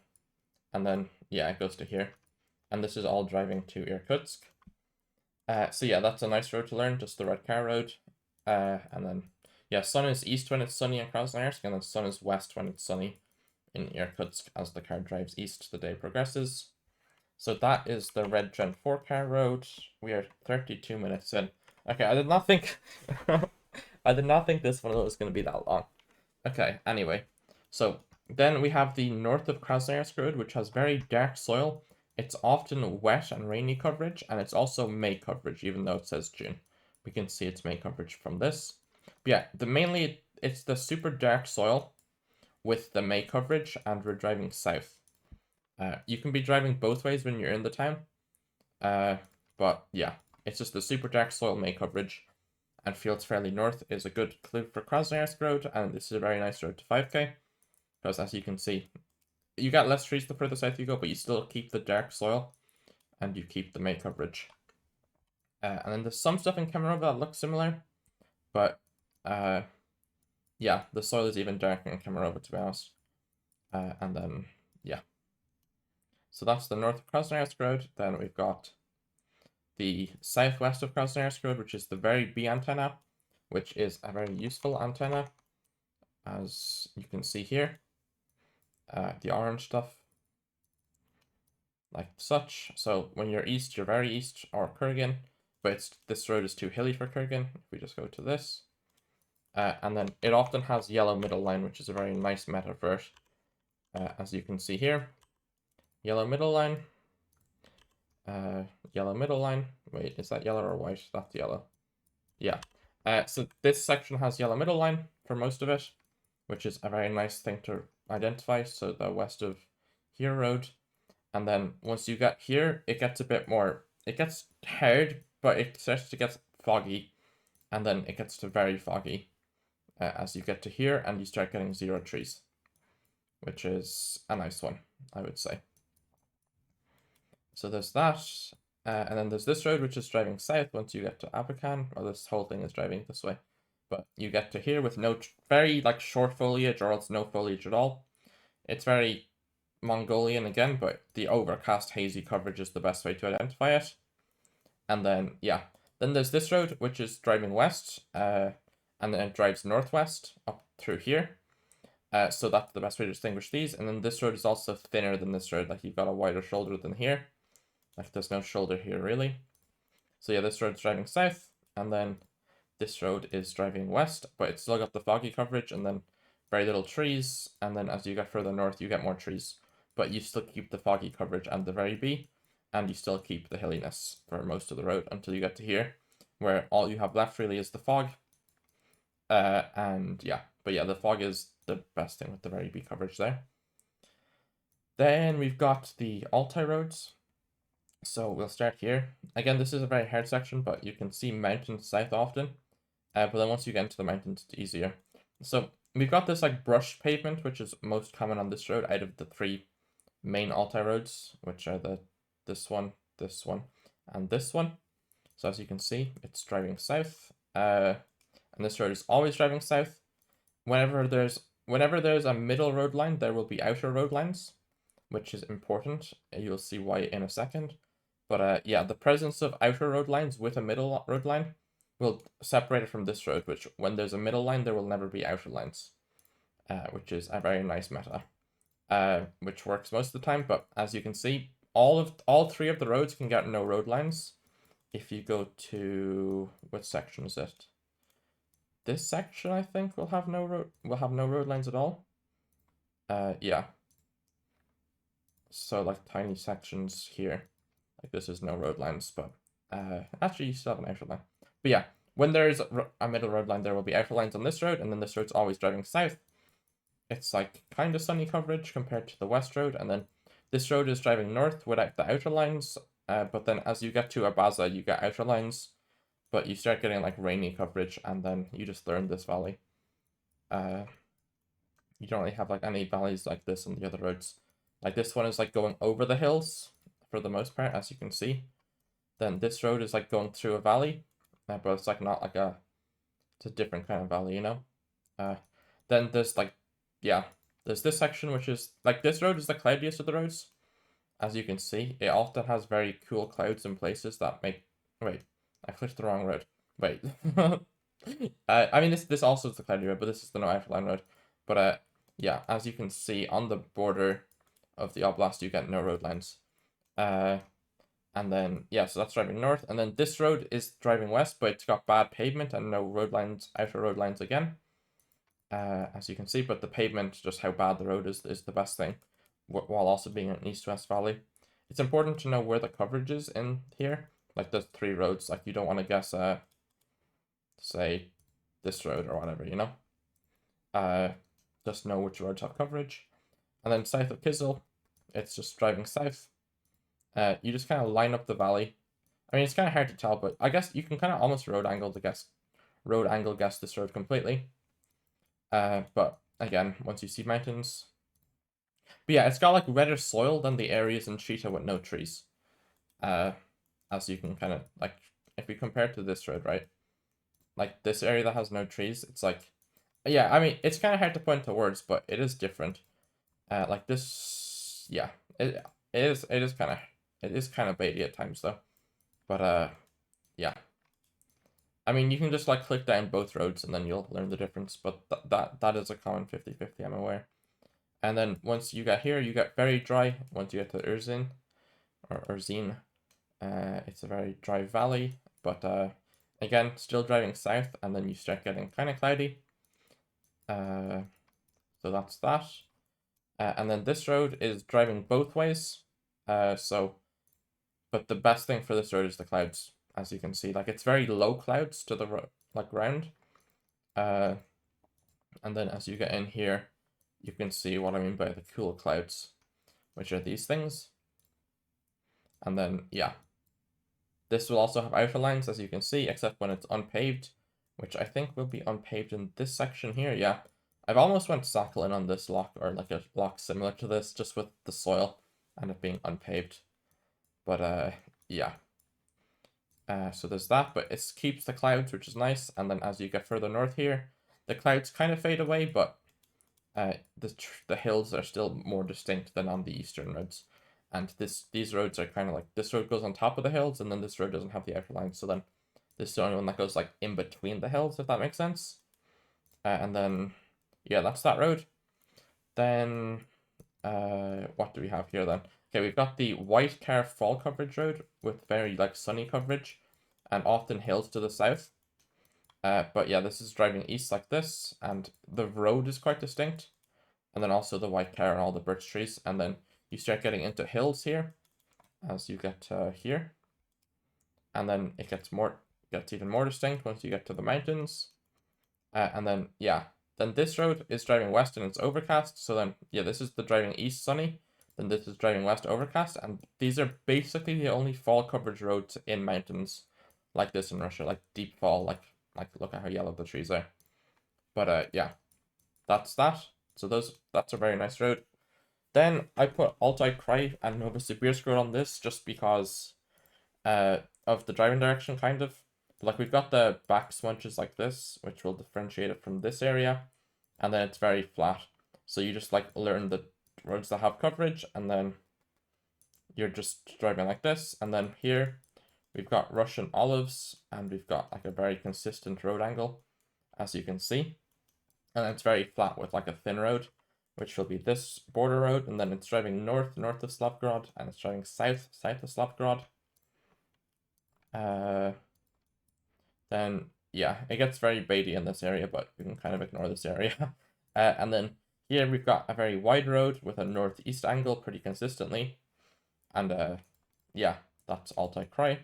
then, yeah, it goes to here. And this is all driving to Irkutsk. So yeah, that's a nice road to learn, just the red car road. And then, yeah, sun is east when it's sunny in Krasnoyarsk, and then sun is west when it's sunny in Irkutsk as the car drives east the day progresses. So that is the red Gen 4 car road. We are 32 minutes in. Okay, I did not think I did not think this one was going to be that long. Okay, anyway. So then we have the north of Krasnoyarsk road, which has very dark soil. It's often wet and rainy coverage, and it's also May coverage, even though it says June. We can see it's May coverage from this. But yeah, mainly it's the super dark soil with the May coverage, and we're driving south. You can be driving both ways when you're in the town. But yeah, it's just the super dark soil May coverage, and fields fairly north is a good clue for Krasnoyarsk road, and this is a very nice road to 5k, because as you can see, you get less trees the further south you go, but you still keep the dark soil, and you keep the May coverage. And then there's some stuff in Kemerovo that looks similar, but yeah, the soil is even darker in Kemerovo, to be honest. And then, yeah. So that's the north of Krasnoyarsk road. Then we've got the southwest of Krasnoyarsk road, which is the very B antenna, which is a very useful antenna, as you can see here. The orange stuff, like such. So when you're east, you're very east, or Kurgan, but this road is too hilly for Kurgan. If we just go to this, and then it often has yellow middle line, which is a very nice meta for it. As you can see here, yellow middle line, yellow middle line. Wait, is that yellow or white? That's yellow. Yeah. So this section has yellow middle line for most of it, which is a very nice thing to identify. So the west of here road. And then once you get here, it gets a bit more, it gets hard, but it starts to get foggy. And then it gets to very foggy as you get to here and you start getting zero trees. which is a nice one, I would say. So there's that. And then there's this road, which is driving south once you get to Abakan. Or this whole thing is driving this way. But you get to here with no, very like short foliage, or else no foliage at all. It's very Mongolian again, but the overcast hazy coverage is the best way to identify it. And then, yeah. Then there's this road, which is driving west. And then it drives northwest up through here. So that's the best way to distinguish these. And then this road is also thinner than this road. Like, you've got a wider shoulder than here. Like, there's no shoulder here, really. So yeah, this road's driving south, and then this road is driving west, but it's still got the foggy coverage, and then very little trees, and then as you get further north, you get more trees. But you still keep the foggy coverage and the very B, and you still keep the hilliness for most of the road until you get to here, where all you have left really is the fog. And yeah, but yeah, the fog is the best thing with the very B coverage there. Then we've got the Altai roads. So we'll start here. Again, this is a very hard section, but you can see mountains south often. But then once you get into the mountains, it's easier. So we've got this like brushed pavement, which is most common on this road out of the three main Altai roads, which are this one, and this one. So as you can see, it's driving south. And this road is always driving south. Whenever there's a middle road line, there will be outer road lines, which is important. You'll see why in a second. But yeah, the presence of outer road lines with a middle road line will separate it from this road, which when there's a middle line, there will never be outer lines, which is a very nice meta, which works most of the time. But as you can see, all three of the roads can get no road lines. If you go to, what section is it? This section, I think, will have no road lines at all. Yeah. So like tiny sections here. Like this is no road lines, but actually you still have an outer line. But yeah, when there's a middle road line, there will be outer lines on this road, and then this road's always driving south. It's like kind of sunny coverage compared to the west road, and then this road is driving north without the outer lines. But then as you get to Abaza, you get outer lines, but you start getting like rainy coverage, and then you just learn this valley. You don't really have like any valleys like this on the other roads. Like this one is like going over the hills for the most part, as you can see. Then this road is like going through a valley, but it's like not like it's a different kind of valley, you know? Then there's like, yeah, there's this section, which is like, this road is the cloudiest of the roads. As you can see, it often has very cool clouds in places that make, wait, I clicked the wrong road. Wait. I mean, this also is the cloudy road, but this is the no outer road. But yeah, as you can see on the border of the oblast, you get no road lines. And then, yeah, so that's driving north. And then this road is driving west, but it's got bad pavement and no road lines, outer road lines again. As you can see, but the pavement, just how bad the road is the best thing, while also being an east-west valley. It's important to know where the coverage is in here. Like, there's three roads. Like, you don't want to guess, say, this road or whatever, you know? Just know which roads have coverage. And then south of Kizil, it's just driving south. You just kind of line up the valley. I mean, it's kind of hard to tell, but I guess you can kind of almost road angle guess this road completely. But again, once you see mountains. But yeah, it's got like wetter soil than the areas in Chita with no trees. As you can kind of, like, if we compare to this road, right? Like this area that has no trees, it's like, yeah, I mean, it's kind of hard to point to words, but it is different. Like this, yeah, it is kind of baity at times though. But yeah. I mean, you can just like click down both roads and then you'll learn the difference, but that is a common 50-50, I'm aware. And then once you get here, you get very dry. Once you get to Urzin, or Urzin, it's a very dry valley, but again, still driving south, and then you start getting kind of cloudy. So that's that. And then this road is driving both ways. But the best thing for this road is the clouds, as you can see. Like, it's very low clouds to the ground. And then as you get in here, you can see what I mean by the cool clouds, which are these things. And then, yeah. This will also have outer lines, as you can see, except when it's unpaved, which I think will be unpaved in this section here. Yeah, I've almost went Sakhalin on this lock, or like a lock similar to this, just with the soil and it being unpaved. But yeah. So there's that, but it keeps the clouds, which is nice. And then as you get further north here, the clouds kind of fade away, but the hills are still more distinct than on the eastern roads. And these roads are kind of like, this road goes on top of the hills, and then this road doesn't have the outer line. So then this is the only one that goes like in between the hills, if that makes sense. And then, yeah, that's that road. Then, what do we have here then? Okay, we've got the white car fall coverage road with very like sunny coverage and often hills to the south. But yeah, this is driving east like this, and the road is quite distinct. And then also the white car and all the birch trees. And then you start getting into hills here as you get here. And then it gets even more distinct once you get to the mountains. And then, yeah, then this road is driving west and it's overcast. So then, yeah, this is the driving east sunny. Then this is driving west overcast. And these are basically the only fall coverage roads in mountains like this in Russia, like deep fall, like look at how yellow the trees are. But yeah, that's that. So that's a very nice road. Then I put Altai Cry and Novosibirsk road on this just because of the driving direction, kind of. Like, we've got the back smudges like this, which will differentiate it from this area, and then it's very flat. So you just like learn the roads that have coverage, and then you're just driving like this. And then here we've got Russian olives, and we've got like a very consistent road angle, as you can see. And it's very flat with like a thin road, which will be this border road, and then it's driving north of Slavgrad, and it's driving south of Slavgrad. Then yeah, it gets very baity in this area, but we can kind of ignore this area. And then here we've got a very wide road with a northeast angle pretty consistently. And yeah, that's Altai Cry.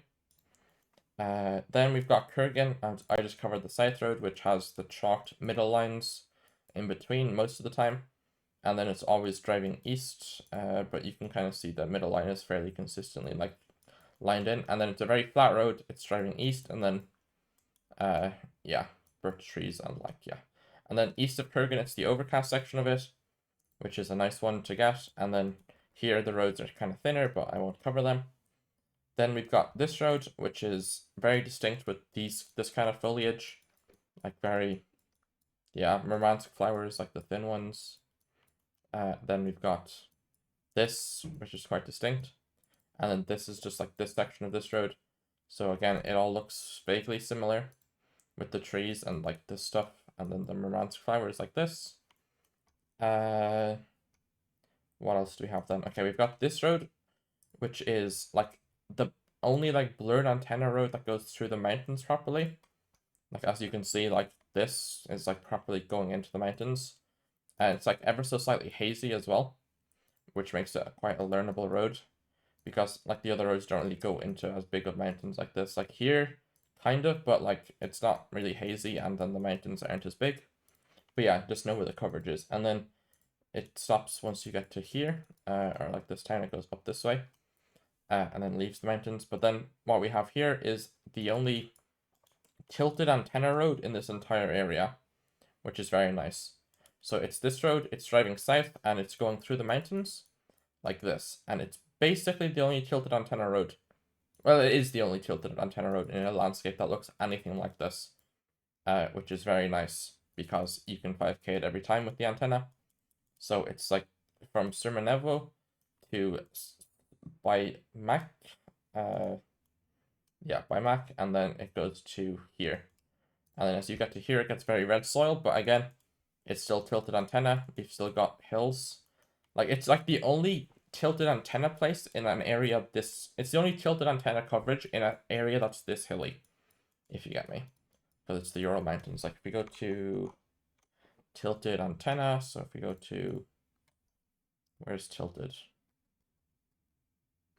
Then we've got Kurgan, and I just covered the south road, which has the chalked middle lines in between most of the time. And then it's always driving east, but you can kind of see the middle line is fairly consistently like lined in. And then it's a very flat road, it's driving east, and then yeah, birch trees and like, yeah. And then east of Kurgan, it's the overcast section of it, which is a nice one to get. And then here the roads are kind of thinner, but I won't cover them. Then we've got this road, which is very distinct with this kind of foliage, like very, yeah, romantic flowers, like the thin ones. Then we've got this, which is quite distinct. And then this is just like this section of this road. So again, it all looks vaguely similar with the trees and like this stuff. And then the romantic flowers like this. What else do we have then? Okay, we've got this road, which is like the only like blurred antenna road that goes through the mountains properly. Like, as you can see, like this is like properly going into the mountains. And it's like ever so slightly hazy as well, which makes it quite a learnable road, because like the other roads don't really go into as big of mountains like this. Like here, kind of, but like it's not really hazy, and then the mountains aren't as big. But yeah, just know where the coverage is. And then it stops once you get to here, or like this town, it goes up this way, and then leaves the mountains. But then what we have here is the only tilted antenna road in this entire area, which is very nice. So it's this road, it's driving south, and it's going through the mountains like this, and it's basically the only tilted antenna road. Well, it is the only tilted antenna road in a landscape that looks anything like this, which is very nice because you can 5K it every time with the antenna. So it's like from Surmanevo to Bymak, yeah, Bymak, and then it goes to here. And then as you get to here, it gets very red soil, but again, it's still tilted antenna. We've still got hills. Like, it's like the only tilted antenna place in an area this, it's the only tilted antenna coverage in an area that's this hilly, if you get me, because it's the Ural Mountains. Like, if we go to tilted antenna, so if we go to, where's tilted?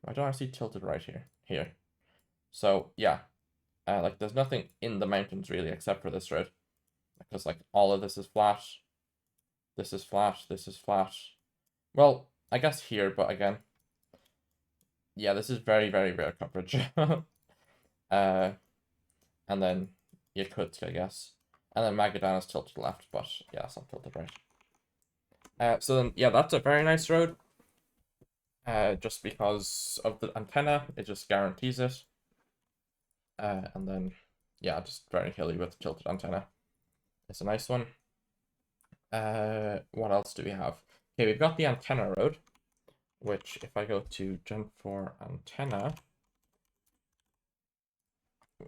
Why don't I see tilted right here? So yeah, like there's nothing in the mountains really except for this road, because like all of this is flat, this is flat, this is flat. Well, I guess here, but again, yeah, this is very, very rare coverage. And then Yakutsk, I guess. And then Magadan is tilted left, but yeah, it's not tilted right. So then, yeah, that's a very nice road. Just because of the antenna, it just guarantees it. And then, yeah, just very hilly with tilted antenna. It's a nice one. What else do we have? Okay, we've got the antenna road, which if I go to Gen 4 antenna,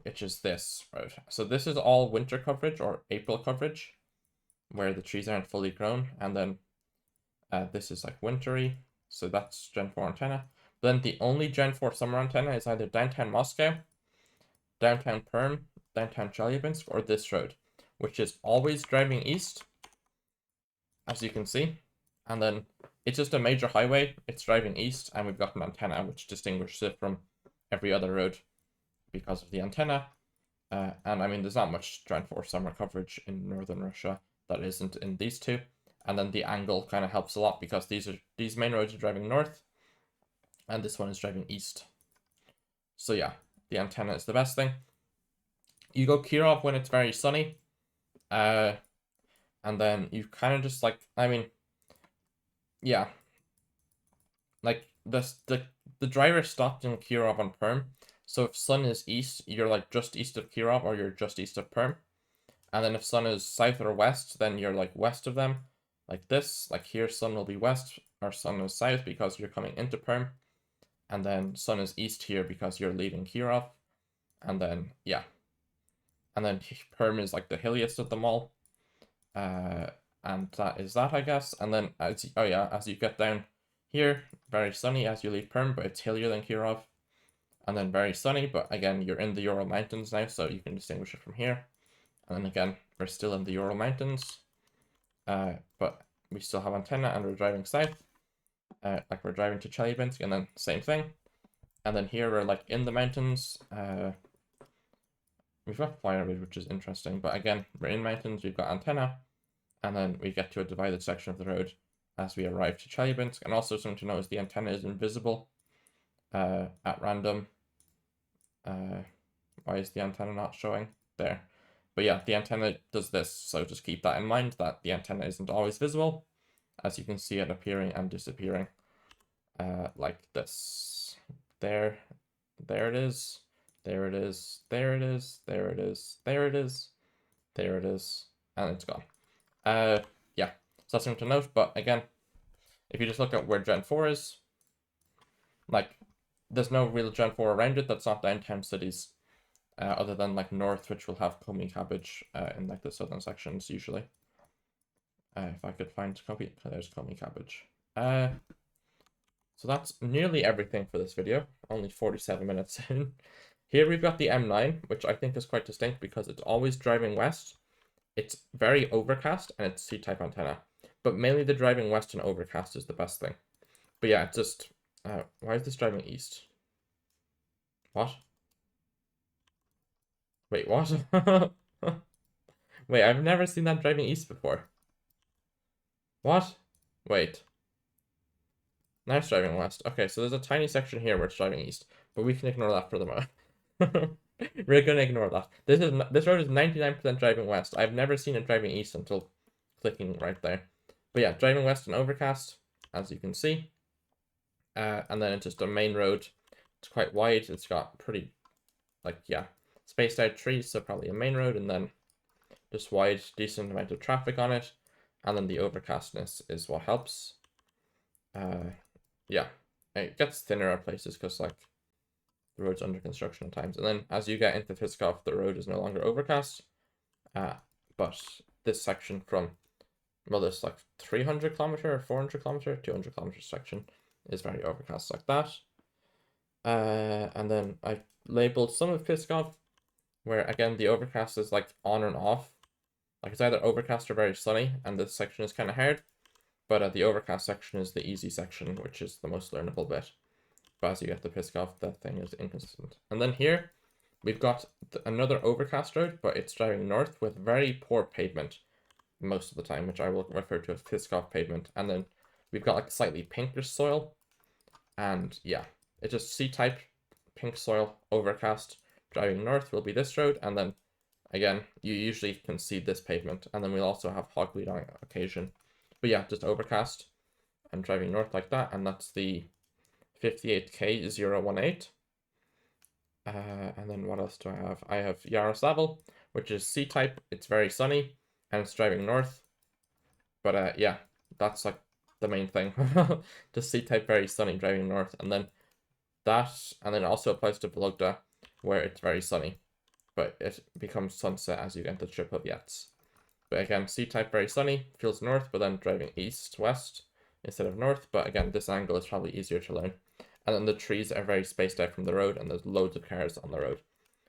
which is this road. So this is all winter coverage or April coverage, where the trees aren't fully grown, and then this is like wintry, so that's Gen 4 antenna. Then the only Gen 4 summer antenna is either downtown Moscow, downtown Perm, downtown Chelyabinsk, or this road, which is always driving east, as you can see. And then it's just a major highway, it's driving east, and we've got an antenna which distinguishes it from every other road because of the antenna. And I mean, there's not much Gen 4 summer coverage in northern Russia that isn't in these two. And then the angle kind of helps a lot because these main roads are driving north, and this one is driving east. So yeah, the antenna is the best thing. You go Kirov when it's very sunny, and then you kind of just like, I mean, yeah, like the driver stopped in Kirov on Perm. So if sun is east, you're like just east of Kirov, or you're just east of Perm. And then if sun is south or west, then you're like west of them. Like this, like here, sun will be west, or sun is south because you're coming into Perm. And then sun is east here because you're leaving Kirov. And then, yeah. And then Perm is like the hilliest of them all. And that is that, I guess. And then, as you get down here, very sunny as you leave Perm, but it's hillier than Kirov. And then very sunny, but again, you're in the Ural Mountains now, so you can distinguish it from here. And then again, we're still in the Ural Mountains. But we still have antenna, and we're driving south. Like we're driving to Chelyabinsk, and then same thing. And then here we're like in the mountains. We've got firewood, which is interesting, but again, we're in mountains, we've got antenna, and then we get to a divided section of the road as we arrive to Chelyabinsk. And also something to note is the antenna is invisible at random. Why is the antenna not showing? There. But yeah, the antenna does this, so just keep that in mind, that the antenna isn't always visible, as you can see it appearing and disappearing, like this. There it is, there it is, there it is, there it is, there it is, there it is, and it's gone. Yeah, so that's something to note, but again, if you just look at where Gen 4 is, like, there's no real Gen 4 around it that's not downtown cities. Other than like north, which will have Komi cabbage in like the southern sections usually. If I could find Komi, there's Komi cabbage. So that's nearly everything for this video. Only 47 minutes in. Here we've got the M9, which I think is quite distinct because it's always driving west. It's very overcast, and it's C-type antenna. But mainly the driving west and overcast is the best thing. But yeah, it's just... why is this driving east? What? Wait, what? Wait, I've never seen that driving east before. What? Wait. Now it's driving west. Okay, so there's a tiny section here where it's driving east, but we can ignore that for the moment. We're gonna ignore that. This road is 99% driving west. I've never seen it driving east until clicking right there. But yeah, driving west and overcast, as you can see. And then it's just a main road. It's quite wide. It's got pretty, like, yeah, spaced out trees, so probably a main road, and then just wide, decent amount of traffic on it, and then the overcastness is what helps. Yeah, it gets thinner at places because like the road's under construction at times, and then as you get into Pskov, the road is no longer overcast. But this section from, well, this like 300 kilometer or 400 kilometer, 200 kilometer section is very overcast like that. And then I labeled some of Pskov, where again the overcast is like on and off. Like it's either overcast or very sunny, and this section is kind of hard. But the overcast section is the easy section, which is the most learnable bit. But as you get to Pskov, that thing is inconsistent. And then here, we've got another overcast road, but it's driving north with very poor pavement most of the time, which I will refer to as Pskov pavement. And then we've got like slightly pinkish soil. And yeah, it's just C-type, pink soil, overcast. Driving north will be this road, and then again, you usually can see this pavement, and then we'll also have hogweed on occasion. But yeah, just Overcast and driving north like that, and that's the 58K018. And then what else do I have? I have Yaroslavl, which is C-type. It's very sunny, and it's driving north. But yeah, that's like the main thing. Just C-type, very sunny, driving north, and then that, and then it also applies to Volga, where it's very sunny, but it becomes sunset as you get into Tripovets. But again, C-type, very sunny, feels north, but then driving east-west instead of north. But again, this angle is probably easier to learn. And then the trees are very spaced out from the road, and there's loads of cars on the road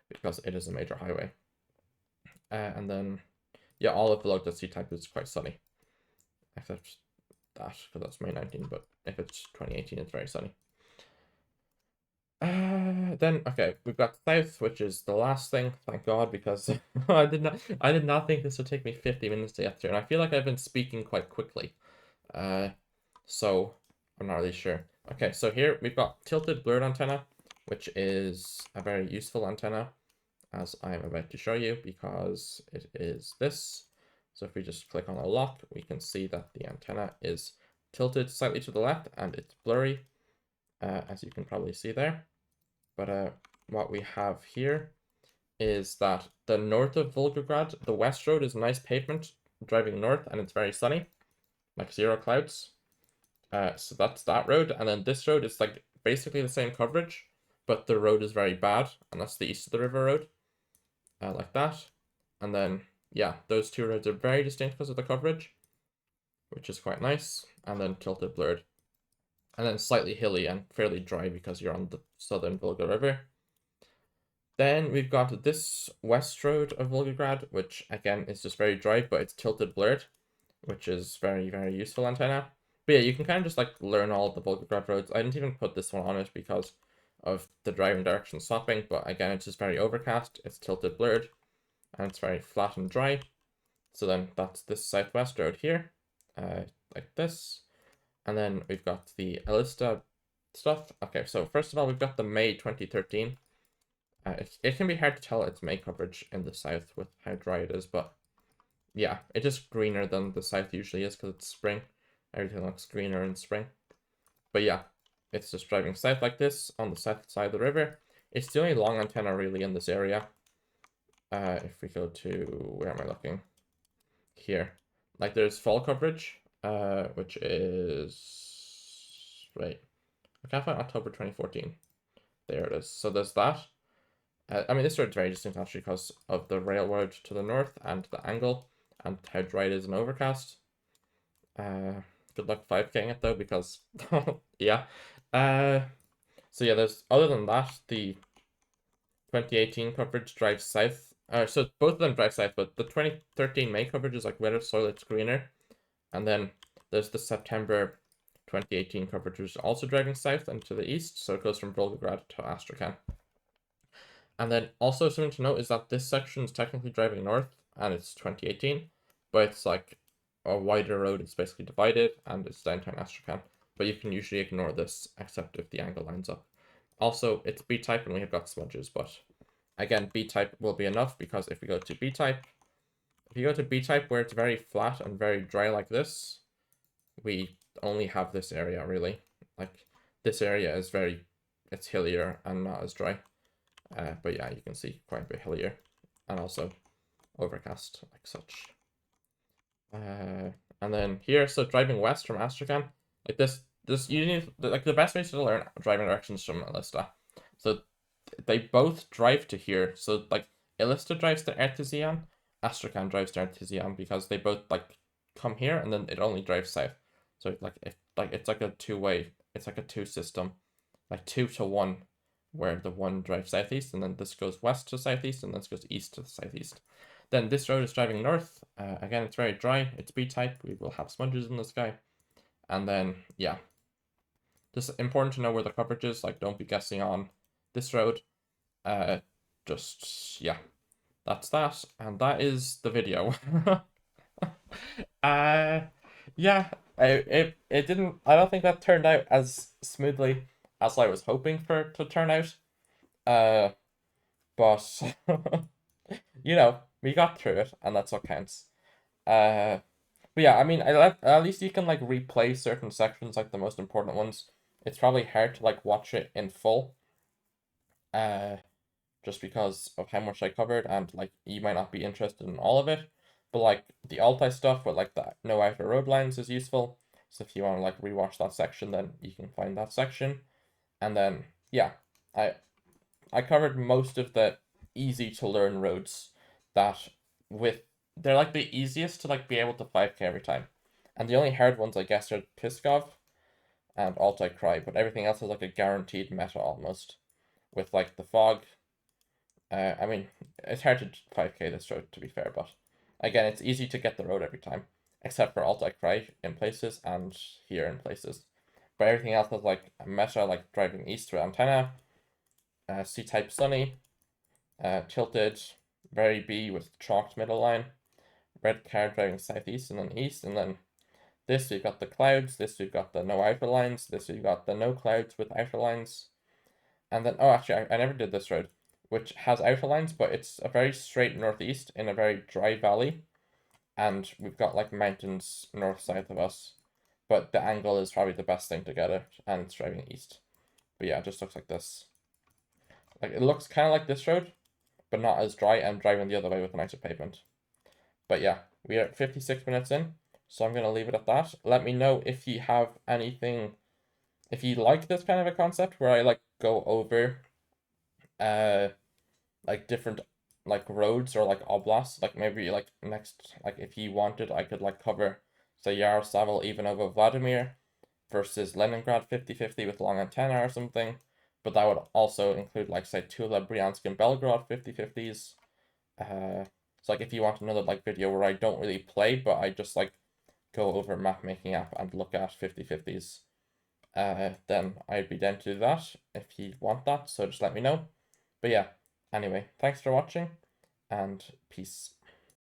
because it is a major highway. And then, yeah, all of Volga C-type is quite sunny. Except that, because that's May 19, but if it's 2018, it's very sunny. Then, okay, we've got south, which is the last thing, thank God, because I did not think this would take me 50 minutes to get through, and I feel like I've been speaking quite quickly. So I'm not really sure. Okay, so here we've got tilted blurred antenna, which is a very useful antenna, as I'm about to show you, because it is this. So if we just click on a lock, we can see that the antenna is tilted slightly to the left, and it's blurry, as you can probably see there. But what we have here is that the north of Volgograd, the west road is nice pavement driving north, and it's very sunny, like 0 clouds. So that's that road, and then this road is like basically the same coverage, but the road is very bad, and that's the east of the river road, like that. And then yeah, those two roads are very distinct because of the coverage, which is quite nice. And then tilted blurred, and then slightly hilly and fairly dry because you're on the southern Volga River. Then we've got this west road of Volgograd, which again is just very dry, but it's tilted blurred, which is very, very useful antenna. But yeah, you can kind of just like learn all the Volgograd roads. I didn't even put this one on it because of the driving direction swapping, but again, it's just very overcast, it's tilted blurred, and it's very flat and dry. So then that's this southwest road here, like this. And then we've got the Elista stuff. Okay, so first of all, we've got the May 2013. It can be hard to tell its May coverage in the south with how dry it is, but yeah, it is greener than the south usually is because it's spring. Everything looks greener in spring. But yeah, it's just driving south like this on the south side of the river. It's the only long antenna really in this area. If we go to, where am I looking? Here. Like there's fall coverage, which is, wait, I can't find October 2014. There it is. So there's that. I mean, this road's very distinct actually because of the railroad to the north and the angle and how dry it is and overcast. Good luck 5K'ing it though, because yeah. So yeah, there's, other than that, the 2018 coverage drives south. So both of them drive south, but the 2013 May coverage is like wetter soil, it's greener. And then there's the September 2018 coverage, which is also driving south and to the east, so it goes from Volgograd to Astrakhan. And then also something to note is that this section is technically driving north, and it's 2018, but it's like a wider road, it's basically divided, and it's downtown Astrakhan. But you can usually ignore this, except if the angle lines up. Also, it's B-type, and we have got smudges, but again, B-type will be enough, because if we go to B-type, if you go to B-type where it's very flat and very dry like this, we only have this area, really. Like, this area is very, it's hillier and not as dry. But yeah, you can see quite a bit hillier, and also overcast, like such. And then here, so driving west from Astrakhan, like this you need, like the best way to learn driving directions from Elista. So they both drive to here. So like Elista drives to Artesian, Astrakhan drives to Artesian, because they both like come here and then it only drives south. So like if like it's like a two-way, it's like a two system, like 2-to-1, where the one drives southeast and then this goes west to southeast and this goes east to the southeast. Then this road is driving north. Again, it's very dry. It's B-type. We will have smudges in the sky. And then, yeah. Just important to know where the coverage is. Like, don't be guessing on this road. Just, yeah. That's that. And that is the video. Yeah. It didn't... I don't think that turned out as smoothly as I was hoping for it to turn out. But... you know, we got through it, and that's what counts. But yeah, I mean, at least you can like replay certain sections, like the most important ones. It's probably hard to like watch it in full, just because of how much I covered, and like you might not be interested in all of it. But like the Altai stuff with like the no outer road lines is useful. So if you want to like rewatch that section, then you can find that section. And then yeah, I I covered most of the easy to learn roads that with they're like the easiest to like be able to 5k every time. And the only hard ones I guess are Piskov and Altai Cry, but everything else is like a guaranteed meta almost. With like the fog. I mean, it's hard to 5k this road to be fair, but again, it's easy to get the road every time, except for Altai Cry in places and here in places. But everything else is like a meta, like driving east with antenna, C-type sunny, tilted, very B with chalked middle line, red car driving southeast and then east, and then this we've got the clouds, this we've got the no outer lines, this we've got the no clouds with outer lines, and then oh actually I never did this road, which has outer lines, but it's a very straight northeast in a very dry valley, and we've got like mountains north south of us, but the angle is probably the best thing to get it, and it's driving east. But yeah, it just looks like this. Like it looks kind of like this road, but not as dry, and driving the other way with a nicer pavement. But yeah, we are 56 minutes in, so I'm gonna leave it at that. Let me know if you have anything, if you like this kind of a concept where I like go over like different like roads or like oblasts, like maybe like next, like if you wanted I could like cover say Yaroslavl Ivanovo Vladimir versus Leningrad 50-50 with long antenna or something, but that would also include like say Tula, Bryansk and Belgrade 50-50s. So like if you want another like video where I don't really play but I just like go over map making app and look at 50-50s, then I'd be down to do that if you want that, so just let me know. But yeah, anyway, thanks for watching, and peace.